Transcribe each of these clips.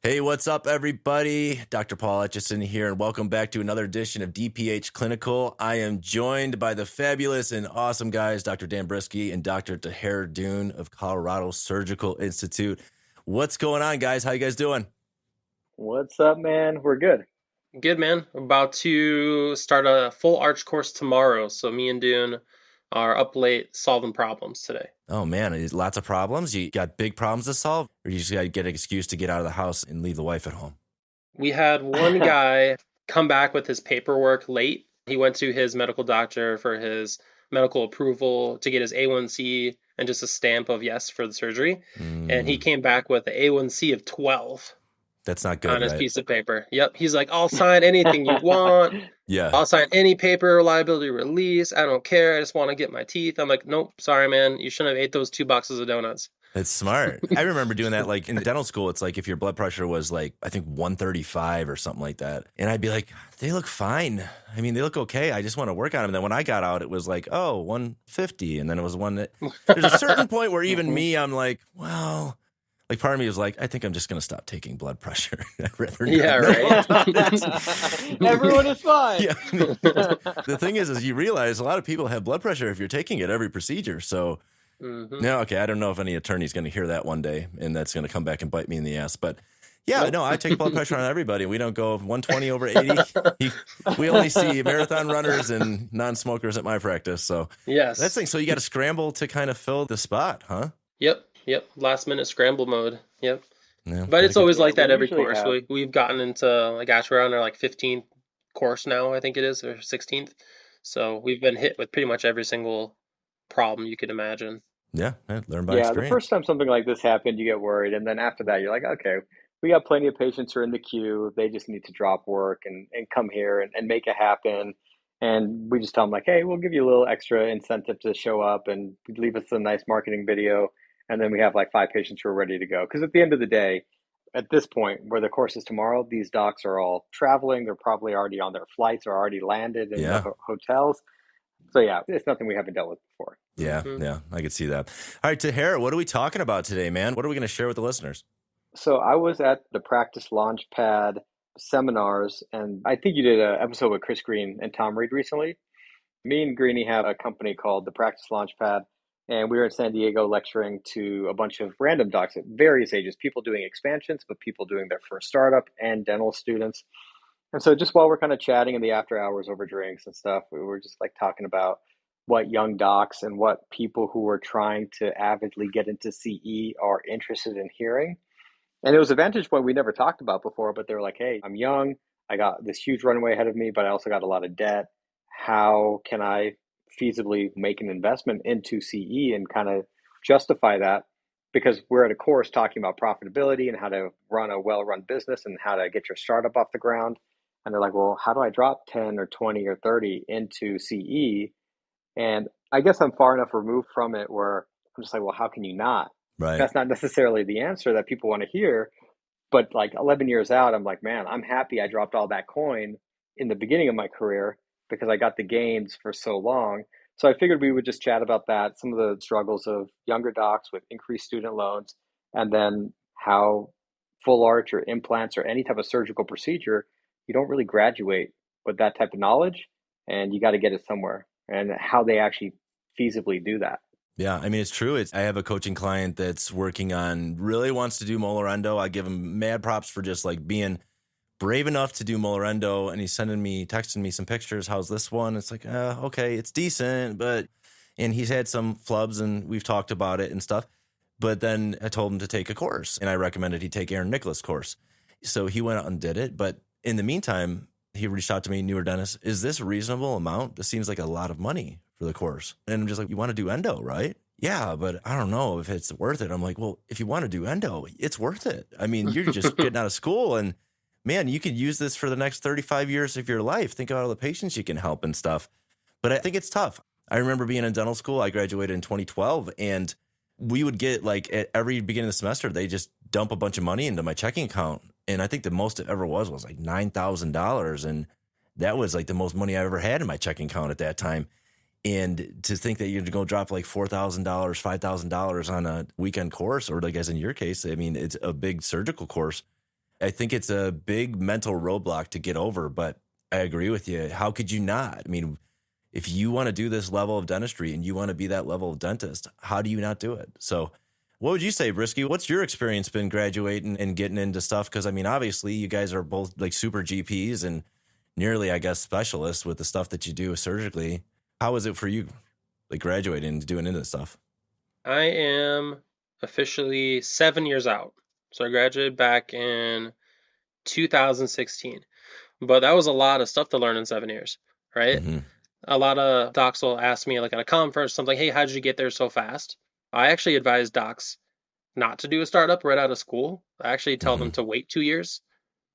Hey, what's up, everybody? Dr. Paul Etchison here, and welcome back to another edition of DPH Clinical. I am joined by the fabulous and awesome guys, Dr. Dan Brisky and Dr. Tahir Dune of Colorado Surgical Institute. What's going on, guys? How you guys doing? What's up, man? We're good. Good, man. We're about to start a full arch course tomorrow. So me and Dune are up late solving problems today. Oh, man, lots of problems. You got big problems to solve, or you just got to get an excuse to get out of the house and leave the wife at home? We had one guy come back with his paperwork late. He went to his medical doctor for his medical approval to get his A1C and just a stamp of yes for the surgery. And he came back with an A1C of 12. That's not good, on his right? piece of paper. Yep. He's like, I'll sign anything you want. Yeah. I'll sign any paper, liability release. I don't care. I just want to get my teeth. I'm like, nope, sorry, man. You shouldn't have ate those 2 boxes of donuts. That's smart. I remember doing that like in dental school. It's like if your blood pressure was like, I think 135 or something like that. And I'd be like, they look fine. I mean, they look okay. I just want to work on them. And then when I got out, it was like, oh, 150. And then it was one that there's a certain point where even me, I'm like, well, like part of me was like, I think I'm just going to stop taking blood pressure. Yeah, right. Everyone is fine. Yeah. The thing is you realize a lot of people have blood pressure if you're taking it every procedure. So no, okay, I don't know if any attorney's going to hear that one day and that's going to come back and bite me in the ass. But yeah, no, I take blood pressure on everybody. We don't go 120 over 80. We only see marathon runners and non-smokers at my practice. So Yes. that's the thing. So you got to scramble to kind of fill the spot, huh? Yep. Last minute scramble mode. Yep. Yeah, But it's always like that we every usually course. have- We've gotten into, like, gosh, we're on our like 15th course now, I think it is, or 16th. So we've been hit with pretty much every single problem you could imagine. Yeah, learn by Yeah, experience. the first time something like this happened, you get worried. And then after that, you're like, okay, we got plenty of patients who are in the queue. They just need to drop work and come here and make it happen. And we just tell them, like, hey, we'll give you a little extra incentive to show up and leave us a nice marketing video. And then we have like 5 patients who are ready to go. Because at the end of the day, at this point where the course is tomorrow, these docs are all traveling. They're probably already on their flights or already landed in Yeah. the hotels. So yeah, it's nothing we haven't dealt with before. Yeah, I could see that. All right, Tahir, what are we talking about today, man? What are we going to share with the listeners? So I was at the Practice Launchpad seminars, and I think you did an episode with Chris Green and Tom Reed recently. Me and Greeny have a company called the Practice Launchpad, and we were in San Diego lecturing to a bunch of random docs at various ages, people doing expansions, but people doing their first startup and dental students. And so just while we're kind of chatting in the after hours over drinks and stuff, we were just like talking about what young docs and what people who are trying to avidly get into CE are interested in hearing. And it was a vantage point we never talked about before, but they were like, hey, I'm young. I got this huge runway ahead of me, but I also got a lot of debt. How can I feasibly make an investment into CE and kind of justify that? Because we're at a course talking about profitability and how to run a well-run business and how to get your startup off the ground. And they're like, well, how do I drop 10 or 20 or 30 into CE? And I guess I'm far enough removed from it where I'm just like, well, how can you not? Right. That's not necessarily the answer that people want to hear. But like 11 years out, I'm like, man, I'm happy I dropped all that coin in the beginning of my career because I got the gains for so long. So I figured we would just chat about that, some of the struggles of younger docs with increased student loans, and then how full arch or implants or any type of surgical procedure, you don't really graduate with that type of knowledge, and you got to get it somewhere, and how they actually feasibly do that. Yeah, I mean, it's true. I have a coaching client that's working on, really wants to do molar endo. I give him mad props for just like being brave enough to do molar endo. And he's texting me some pictures. How's this one? It's like, okay, it's decent, and he's had some flubs and we've talked about it and stuff. But then I told him to take a course and I recommended he take Aaron Nicholas' course. So he went out and did it. But in the meantime, he reached out to me, newer dentist, is this a reasonable amount? This seems like a lot of money for the course. And I'm just like, you want to do endo, right? Yeah, but I don't know if it's worth it. I'm like, well, if you want to do endo, it's worth it. I mean, you're just getting out of school and man, you could use this for the next 35 years of your life. Think about all the patients you can help and stuff. But I think it's tough. I remember being in dental school. I graduated in 2012 and we would get like at every beginning of the semester, they just dump a bunch of money into my checking account. And I think the most it ever was like $9,000. And that was like the most money I ever had in my checking account at that time. And to think that you're going to go drop like $4,000, $5,000 on a weekend course, or like as in your case, I mean, it's a big surgical course. I think it's a big mental roadblock to get over, but I agree with you. How could you not? I mean, if you want to do this level of dentistry and you want to be that level of dentist, how do you not do it? So what would you say, Brisky? What's your experience been graduating and getting into stuff? Because, I mean, obviously you guys are both like super GPs and nearly, I guess, specialists with the stuff that you do surgically. How was it for you, like graduating and doing into this stuff? I am officially 7 years out. So I graduated back in 2016. But that was a lot of stuff to learn in 7 years, right? Mm-hmm. A lot of docs will ask me, like at a conference, something, hey, how did you get there so fast? I actually advise docs not to do a startup right out of school. I actually tell them to wait 2 years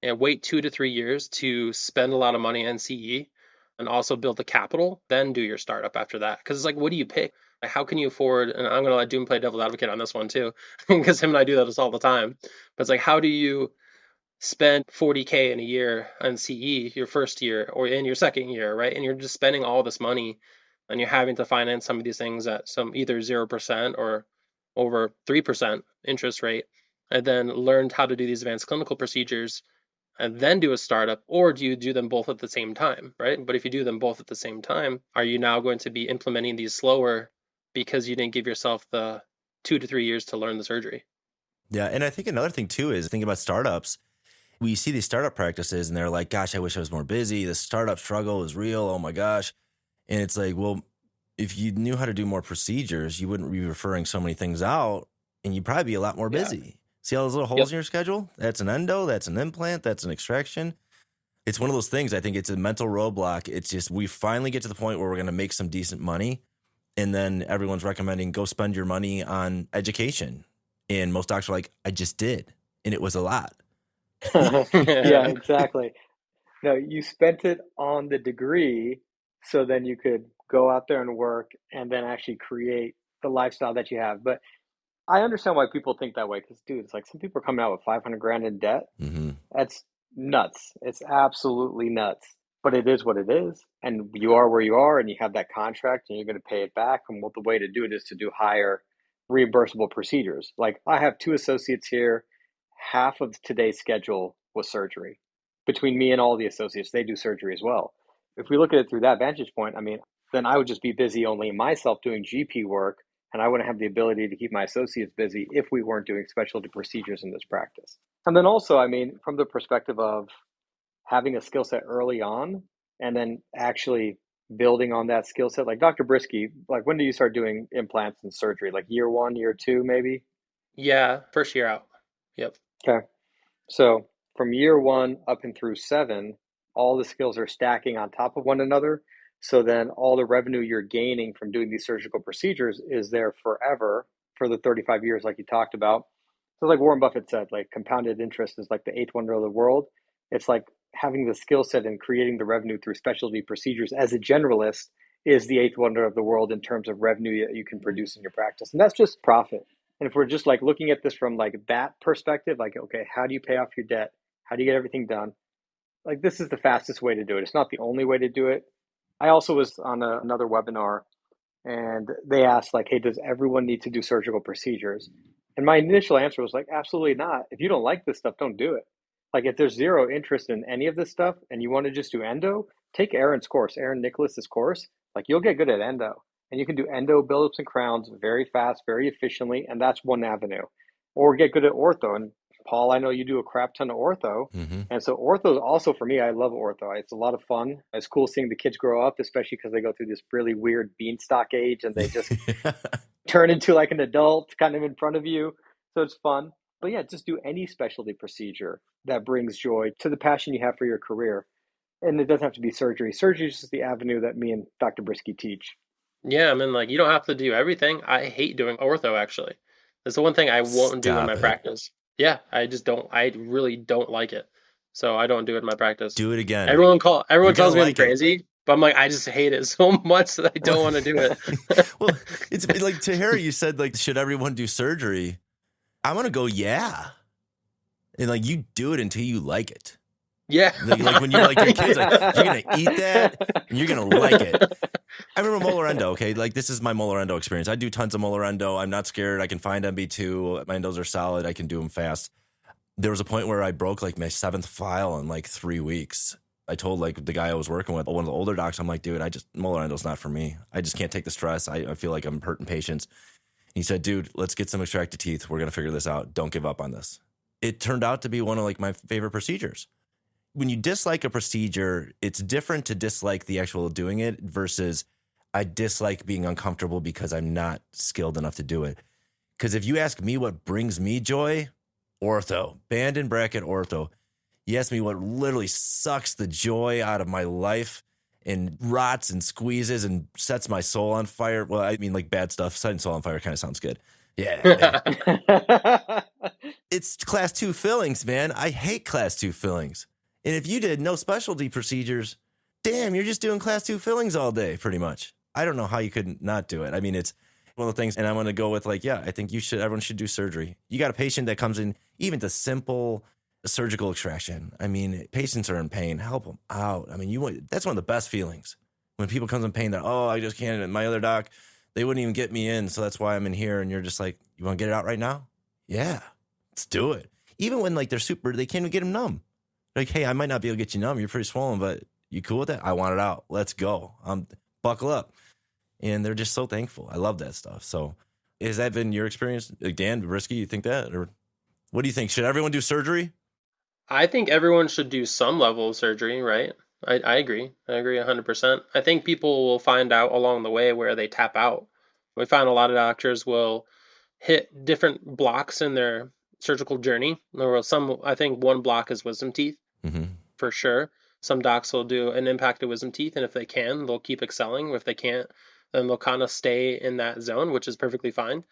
and wait 2 to 3 years to spend a lot of money on CE and also build the capital, then do your startup after that. Because it's like, what do you pick? Like, how can you afford? And I'm going to let Doom play devil's advocate on this one too, because him and I do that all the time. But it's like, how do you spend 40K in a year on CE your first year or in your second year, right? And you're just spending all this money and you're having to finance some of these things at some either 0% or over 3% interest rate, and then learned how to do these advanced clinical procedures and then do a startup, or do you do them both at the same time, right? But if you do them both at the same time, are you now going to be implementing these slower because you didn't give yourself the 2 to 3 years to learn the surgery? Yeah. And I think another thing too is thinking about startups. We see these startup practices and they're like, gosh, I wish I was more busy. The startup struggle is real. Oh my gosh. And it's like, well, if you knew how to do more procedures, you wouldn't be referring so many things out and you'd probably be a lot more busy. See all those little holes in your schedule? That's an endo, that's an implant, that's an extraction. It's one of those things. I think it's a mental roadblock. It's just we finally get to the point where we're going to make some decent money. And then everyone's recommending go spend your money on education. And most doctors are like, I just did. And it was a lot. Yeah, exactly. No, you spent it on the degree so then you could go out there and work and then actually create the lifestyle that you have. But I understand why people think that way because, dude, it's like some people are coming out with 500 grand in debt. Mm-hmm. That's nuts. It's absolutely nuts. But it is what it is. And you are where you are and you have that contract and you're going to pay it back. And what the way to do it is to do higher reimbursable procedures. Like I have two associates here. Half of today's schedule was surgery. Between me and all the associates, they do surgery as well. If we look at it through that vantage point, I mean, then I would just be busy only myself doing GP work and I wouldn't have the ability to keep my associates busy if we weren't doing specialty procedures in this practice. And then also, I mean, from the perspective of having a skill set early on and then actually building on that skill set, like Dr. Brisky, like when do you start doing implants and surgery? Like year one, year two, maybe? Yeah, first year out. Yep. Okay. So from year one up and through 7, all the skills are stacking on top of one another. So then all the revenue you're gaining from doing these surgical procedures is there forever for the 35 years, like you talked about. So like Warren Buffett said, like compounded interest is like the eighth wonder of the world. It's like having the skill set and creating the revenue through specialty procedures as a generalist is the eighth wonder of the world in terms of revenue that you can produce in your practice. And that's just profit. And if we're just like looking at this from like that perspective, like, okay, how do you pay off your debt? How do you get everything done? Like this is the fastest way to do it. It's not the only way to do it. I also was on another webinar and they asked like, hey, does everyone need to do surgical procedures? And my initial answer was like, absolutely not. If you don't like this stuff, don't do it. Like if there's zero interest in any of this stuff and you want to just do endo, take Aaron's course, Aaron Nicholas's course. Like you'll get good at endo and you can do endo buildups and crowns very fast, very efficiently. And that's one avenue. Or get good at ortho. And Paul, I know you do a crap ton of ortho. Mm-hmm. And so ortho also for me, I love ortho. It's a lot of fun. It's cool seeing the kids grow up, especially because they go through this really weird beanstalk age and they just turn into like an adult kind of in front of you. So it's fun. But yeah, just do any specialty procedure that brings joy to the passion you have for your career. And it doesn't have to be surgery. Surgery is just the avenue that me and Dr. Brisky teach. Yeah, I mean, like you don't have to do everything. I hate doing ortho, actually. That's the one thing I won't do in my practice. Yeah, I just don't. I really don't like it. So I don't do it in my practice. Do it again. Everyone tells me I'm crazy, but I'm like, I just hate it so much that I don't want to do it. Well, it's like to Harry, you said like, should everyone do surgery? I'm going to go, yeah. And like, you do it until you like it. Yeah. Like when you're like your kids, like, you're going to eat that and you're going to like it. I remember molar endo. Okay. Like this is my molar endo experience. I do tons of molar endo. I'm not scared. I can find MB2. My endos are solid. I can do them fast. There was a point where I broke like my 7th file in like 3 weeks. I told like the guy I was working with, one of the older docs, I'm like, dude, molar endo's not for me. I just can't take the stress. I feel like I'm hurting patients. He said, dude, let's get some extracted teeth. We're going to figure this out. Don't give up on this. It turned out to be one of like my favorite procedures. When you dislike a procedure, it's different to dislike the actual doing it versus I dislike being uncomfortable because I'm not skilled enough to do it. Because if you ask me what brings me joy, ortho, band and bracket ortho. You ask me what literally sucks the joy out of my life and rots and squeezes and sets my soul on fire. Well, I mean, like bad stuff. Setting soul on fire kind of sounds good. Yeah. It's class 2 fillings, man. I hate class 2 fillings. And if you did no specialty procedures, damn, you're just doing class 2 fillings all day, pretty much. I don't know how you could not do it. I mean, it's one of the things, and I'm going to go with like, yeah, I think everyone should do surgery. You got a patient that comes in, even to simple surgical extraction. I mean, patients are in pain. Help them out. I mean, that's one of the best feelings when people come in pain that, I just can't. My other doc, they wouldn't even get me in. So that's why I'm in here. And you're just like, you want to get it out right now? Yeah, let's do it. Even when like they can't even get them numb. Like, hey, I might not be able to get you numb. You're pretty swollen, but you cool with that? I want it out. Let's go. Buckle up. And they're just so thankful. I love that stuff. So has that been your experience? Like Dan, Brisky, you think that? Or what do you think? Should everyone do surgery? I think everyone should do some level of surgery, right? I agree. I agree 100%. I think people will find out along the way where they tap out. We find a lot of doctors will hit different blocks in their surgical journey. I think one block is wisdom teeth, for sure. Some docs will do an impacted wisdom teeth, and if they can, they'll keep excelling. If they can't, then they'll kind of stay in that zone, which is perfectly fine.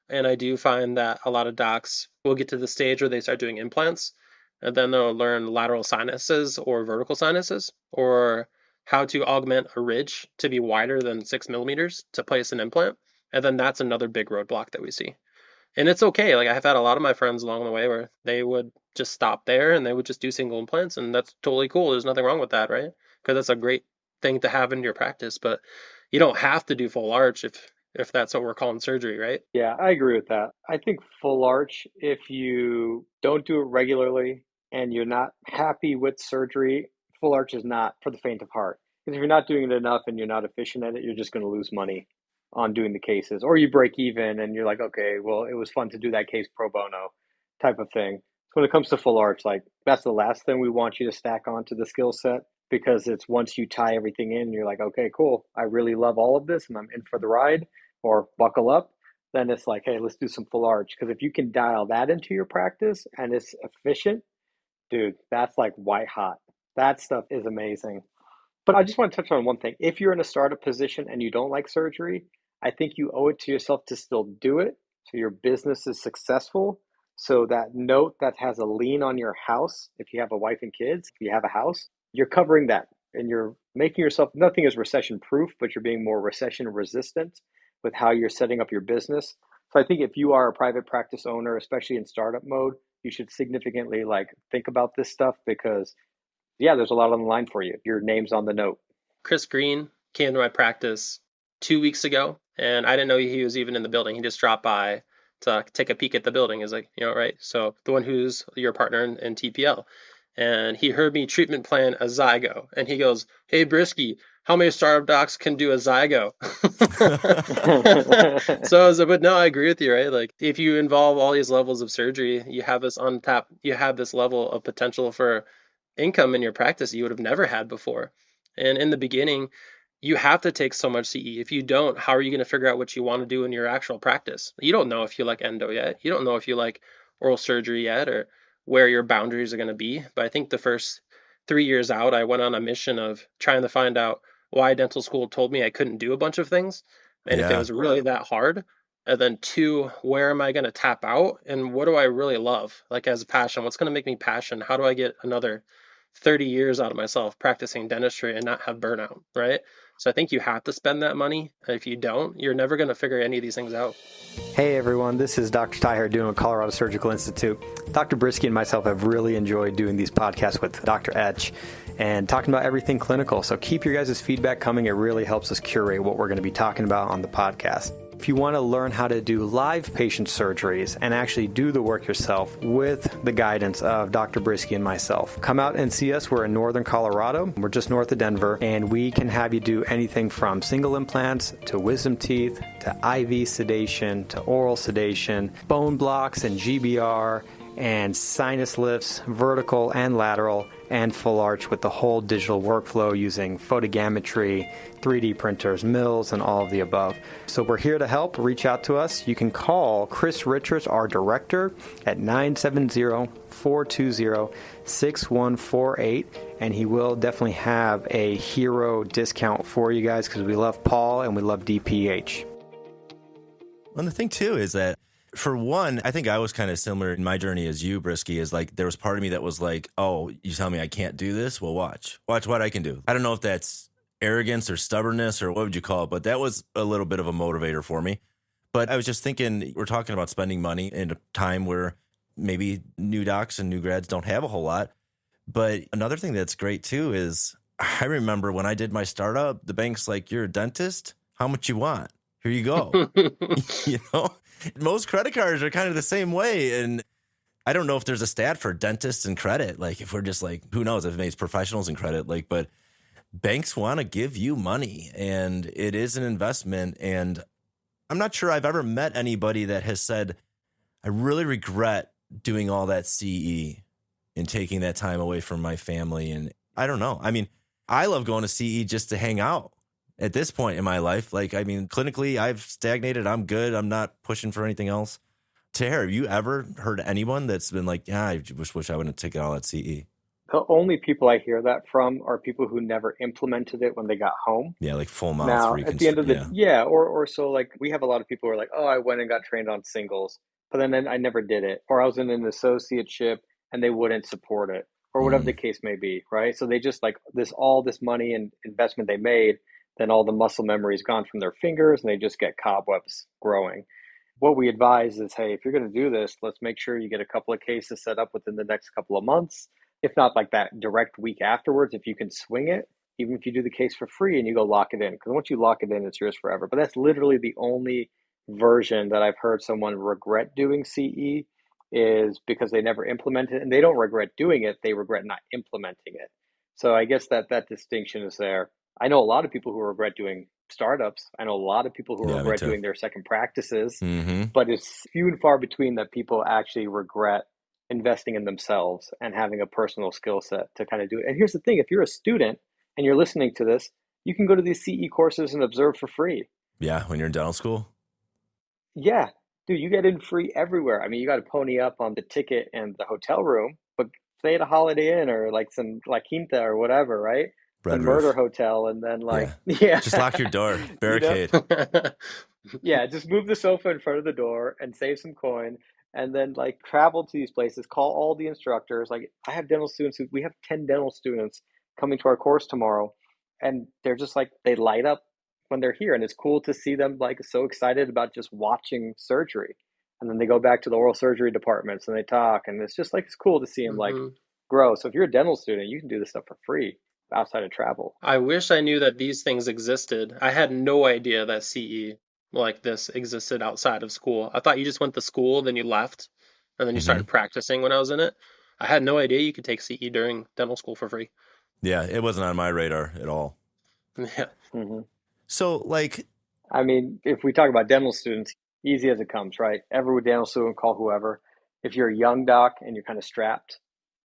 And I do find that a lot of docs will get to the stage where they start doing implants, and then they'll learn lateral sinuses or vertical sinuses, or how to augment a ridge to be wider than 6 millimeters to place an implant. And then that's another big roadblock that we see. And it's okay. Like I've had a lot of my friends along the way where they would just stop there and they would just do single implants, and that's totally cool. There's nothing wrong with that, right? Because that's a great thing to have in your practice. But you don't have to do full arch if that's what we're calling surgery, right? Yeah, I agree with that. I think full arch, if you don't do it regularly and you're not happy with surgery, full arch is not for the faint of heart. Because if you're not doing it enough and you're not efficient at it, you're just going to lose money on doing the cases. Or you break even and you're like, okay, well, it was fun to do that case pro bono type of thing. So when it comes to full arch, like that's the last thing we want you to stack onto the skill set, because it's once you tie everything in, you're like, okay, cool. I really love all of this and I'm in for the ride, or buckle up. Then it's like, hey, let's do some full arch. Because if you can dial that into your practice and it's efficient, dude, that's like white hot. That stuff is amazing. But I just want to touch on one thing. If you're in a startup position and you don't like surgery, I think you owe it to yourself to still do it so your business is successful. So that note that has a lien on your house, if you have a wife and kids, if you have a house, you're covering that and you're making yourself, nothing is recession proof, but you're being more recession resistant with how you're setting up your business. So I think if you are a private practice owner, especially in startup mode, you should significantly think about this stuff, because there's a lot on the line for you. Your name's on the note. Chris Green came to my practice 2 weeks ago, and I didn't know he was even in the building. He just dropped by to take a peek at the building. He's like, right? So the one who's your partner in TPL. And he heard me treatment plan a zygo, and he goes, hey, Brisky, how many startup docs can do a zygo? So I was like, but no, I agree with you, right? Like if you involve all these levels of surgery, you have this level of potential for income in your practice you would have never had before. And in the beginning, you have to take so much CE. If you don't, how are you going to figure out what you want to do in your actual practice? You don't know if you like endo yet. You don't know if you like oral surgery yet, or where your boundaries are going to be. But I think the first 3 years out, I went on a mission of trying to find out why dental school told me I couldn't do a bunch of things, and if it was really that hard. And then 2, where am I going to tap out, and what do I really love, like as a passion? What's going to make me passion? How do I get another 30 years out of myself practicing dentistry and not have burnout, right? So I think you have to spend that money. If you don't, you're never going to figure any of these things out. Hey everyone, this is Dr. Ty here doing with Colorado Surgical Institute. Dr. Brisky and myself have really enjoyed doing these podcasts with Dr. Etch and talking about everything clinical. So keep your guys' feedback coming. It really helps us curate what we're going to be talking about on the podcast. If you want to learn how to do live patient surgeries and actually do the work yourself with the guidance of Dr. Brisky and myself, come out and see us. We're in northern Colorado. We're just north of Denver, and we can have you do anything from single implants to wisdom teeth to IV sedation to oral sedation, bone blocks and GBR, and sinus lifts, vertical and lateral, and full arch with the whole digital workflow using photogrammetry, 3D printers, mills, and all of the above. So we're here to help. Reach out to us. You can call Chris Richards, our director, at 970-420-6148, and he will definitely have a hero discount for you guys because we love Paul and we love DPH. And the thing, too, is that for one, I think I was kind of similar in my journey as you, Brisky, is like there was part of me that was like, oh, you tell me I can't do this? Well, watch what I can do. I don't know if that's arrogance or stubbornness or what would you call it, but that was a little bit of a motivator for me. But I was just thinking, we're talking about spending money in a time where maybe new docs and new grads don't have a whole lot. But another thing that's great, too, is I remember when I did my startup, the bank's like, you're a dentist? How much you want? Here you go. You know? Most credit cards are kind of the same way. And I don't know if there's a stat for dentists and credit. Like if we're just like, who knows if it's professionals and credit, like, but banks want to give you money and it is an investment. And I'm not sure I've ever met anybody that has said, I really regret doing all that CE and taking that time away from my family. And I don't know. I mean, I love going to CE just to hang out. At this point in my life, like, I mean, clinically, I've stagnated. I'm good. I'm not pushing for anything else. Tahir, have you ever heard anyone that's been like, yeah, I just wish I wouldn't have taken all that CE? The only people I hear that from are people who never implemented it when they got home. Yeah, like full mouth. Now, at the end of the, or so like we have a lot of people who are like, oh, I went and got trained on singles, but then I never did it. Or I was in an associateship and they wouldn't support it or whatever the case may be, right? So they just like all this money and investment they made, then all the muscle memory is gone from their fingers and they just get cobwebs growing. What we advise is, hey, if you're going to do this, let's make sure you get a couple of cases set up within the next couple of months. If not like that direct week afterwards, if you can swing it, even if you do the case for free and you go lock it in. Because once you lock it in, it's yours forever. But that's literally the only version that I've heard someone regret doing CE is because they never implemented it. And they don't regret doing it, they regret not implementing it. So I guess that distinction is there. I know a lot of people who regret doing startups. I know a lot of people who regret doing their second practices, but it's few and far between that people actually regret investing in themselves and having a personal skill set to kind of do it. And here's the thing, if you're a student and you're listening to this, you can go to these CE courses and observe for free. Yeah, when you're in dental school? Yeah, dude, you get in free everywhere. I mean, you got to pony up on the ticket and the hotel room, but stay at a Holiday Inn or like some La Quinta or whatever, right? The murder hotel, and then just lock your door, barricade. Yeah, just move the sofa in front of the door and save some coin, and then like travel to these places, call all the instructors. Like I have dental students we have 10 dental students coming to our course tomorrow, and they're just like, they light up when they're here, and it's cool to see them like so excited about just watching surgery. And then they go back to the oral surgery departments and they talk, and it's just like, it's cool to see them like grow. So if you're a dental student, you can do this stuff for free outside of travel. I wish I knew that these things existed. I had no idea that CE like this existed outside of school. I thought you just went to school, then you left, and then you started practicing when I was in it. I had no idea you could take CE during dental school for free. Yeah, it wasn't on my radar at all. Yeah. So, like, I mean, if we talk about dental students, easy as it comes, right? Every dental student, call whoever. If you're a young doc and you're kind of strapped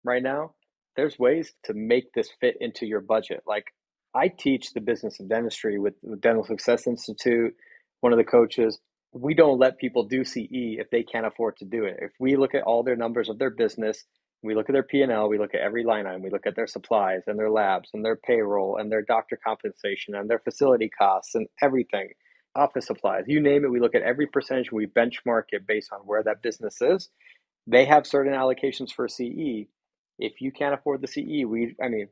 right now, there's ways to make this fit into your budget. Like I teach the business of dentistry with the Dental Success Institute. One of the coaches, we don't let people do CE if they can't afford to do it. If we look at all their numbers of their business, we look at their P&L, we look at every line item, we look at their supplies and their labs and their payroll and their doctor compensation and their facility costs and everything, office supplies, you name it. We look at every percentage, we benchmark it based on where that business is. They have certain allocations for CE. If you can't afford the CE,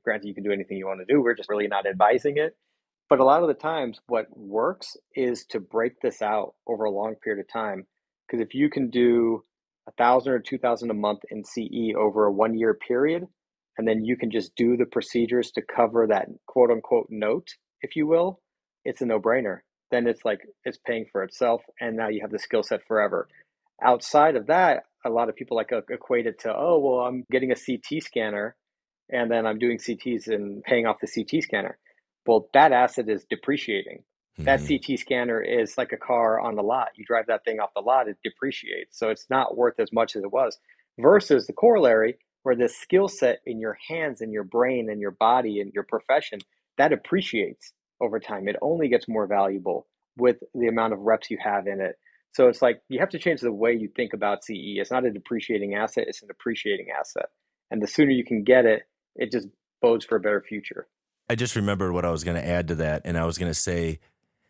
granted, you can do anything you want to do. We're just really not advising it. But a lot of the times what works is to break this out over a long period of time. Because if you can do 1,000 or 2,000 a month in CE over a 1 year period, and then you can just do the procedures to cover that quote unquote note, if you will, it's a no brainer. then it's paying for itself, and now you have the skill set forever. Outside of that, a lot of people like equate it to, oh, well, I'm getting a CT scanner and then I'm doing CTs and paying off the CT scanner. Well, that asset is depreciating. That CT scanner is like a car on the lot. You drive that thing off the lot, it depreciates. So it's not worth as much as it was. Versus the corollary, where the skill set in your hands and your brain and your body and your profession, that appreciates over time. It only gets more valuable with the amount of reps you have in it. So it's like you have to change the way you think about CE. It's not a depreciating asset, it's an appreciating asset. And the sooner you can get it, it just bodes for a better future. I just remembered what I was going to add to that. And I was going to say,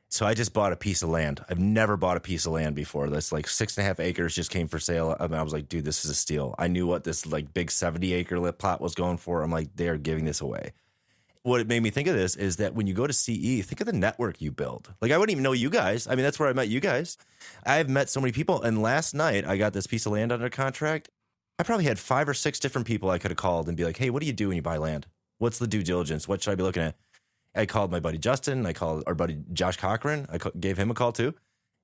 so I just bought a piece of land. I've never bought a piece of land before. That's like 6.5 acres just came for sale. I was like, dude, this is a steal. I knew what this like big 70-acre plot was going for. I'm like, they're giving this away. What it made me think of this is that when you go to CE, think of the network you build. Like, I wouldn't even know you guys. I mean, that's where I met you guys. I've met so many people. And last night I got this piece of land under contract. I probably had 5 or 6 different people I could have called and be like, hey, what do you do when you buy land? What's the due diligence? What should I be looking at? I called my buddy Justin. I called our buddy Josh Cochran. I gave him a call too.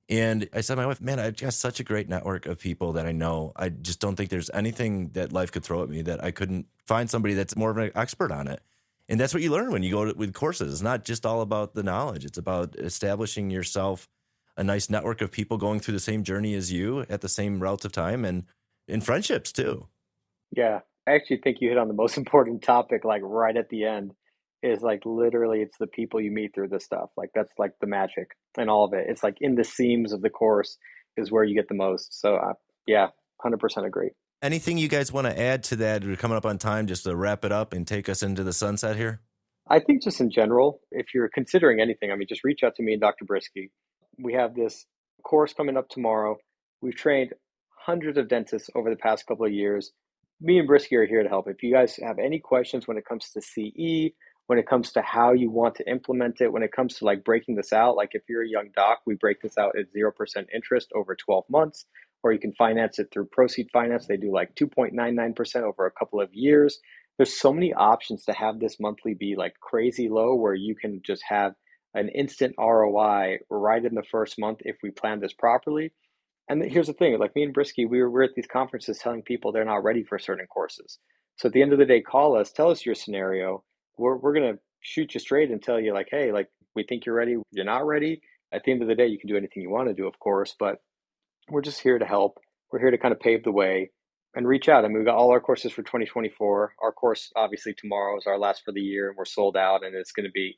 And I said to my wife, man, I've got such a great network of people that I know. I just don't think there's anything that life could throw at me that I couldn't find somebody that's more of an expert on it. And that's what you learn when you go with courses. It's not just all about the knowledge. It's about establishing yourself a nice network of people going through the same journey as you at the same relative time, and in friendships too. Yeah. I actually think you hit on the most important topic, like right at the end, is like literally it's the people you meet through this stuff. Like that's like the magic and all of it. It's like in the seams of the course is where you get the most. So yeah, 100% agree. Anything you guys want to add to that? We're coming up on time, just to wrap it up and take us into the sunset here. I think just in general, if you're considering anything, I mean, just reach out to me and Dr. Brisky. We have this course coming up tomorrow. We've trained hundreds of dentists over the past couple of years. Me and Brisky are here to help. If you guys have any questions when it comes to CE, when it comes to how you want to implement it, when it comes to like breaking this out, like if you're a young doc, we break this out at 0% interest over 12 months, or you can finance it through Proceed Finance. They do like 2.99% over a couple of years. There's so many options to have this monthly be like crazy low, where you can just have an instant ROI right in the first month if we plan this properly. And here's the thing, like me and Brisky, we're at these conferences telling people they're not ready for certain courses. So at the end of the day, call us, tell us your scenario. We're going to shoot you straight and tell you like, hey, like we think you're ready, you're not ready. At the end of the day, you can do anything you want to do, of course, but we're just here to help. We're here to kind of pave the way and reach out. I mean, we've got all our courses for 2024. Our course, obviously, tomorrow is our last for the year, and we're sold out, and it's going to be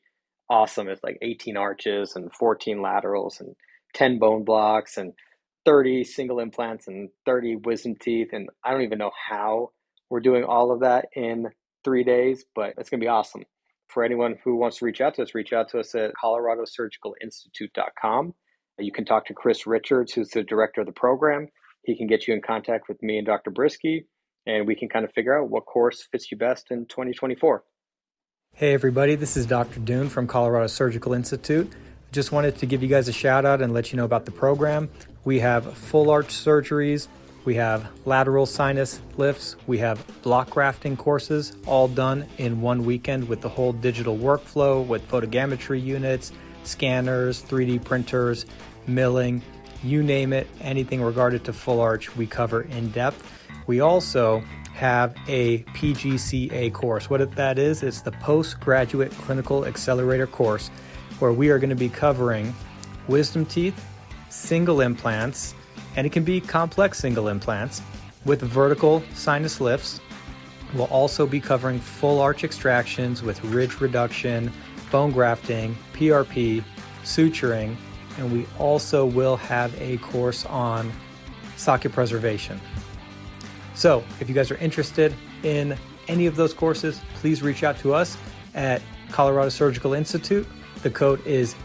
awesome. It's like 18 arches and 14 laterals and 10 bone blocks and 30 single implants and 30 wisdom teeth. And I don't even know how we're doing all of that in 3 days, but it's going to be awesome. For anyone who wants to reach out to us at coloradosurgicalinstitute.com. You can talk to Chris Richards, who's the director of the program. He can get you in contact with me and Dr. Brisky, and we can kind of figure out what course fits you best in 2024. Hey everybody, this is Dr. Dune from Colorado Surgical Institute. Just wanted to give you guys a shout out and let you know about the program. We have full arch surgeries, we have lateral sinus lifts, we have block grafting courses, all done in one weekend with the whole digital workflow with photogrammetry units, scanners, 3D printers, milling, you name it, anything regarded to full arch we cover in depth. We also have a PGCA course. What that is, it's the Postgraduate Clinical Accelerator course, where we are going to be covering wisdom teeth, single implants, and it can be complex single implants with vertical sinus lifts. We'll also be covering full arch extractions with ridge reduction, bone grafting, PRP, suturing, and we also will have a course on socket preservation. So if you guys are interested in any of those courses, please reach out to us at Colorado Surgical Institute. The code is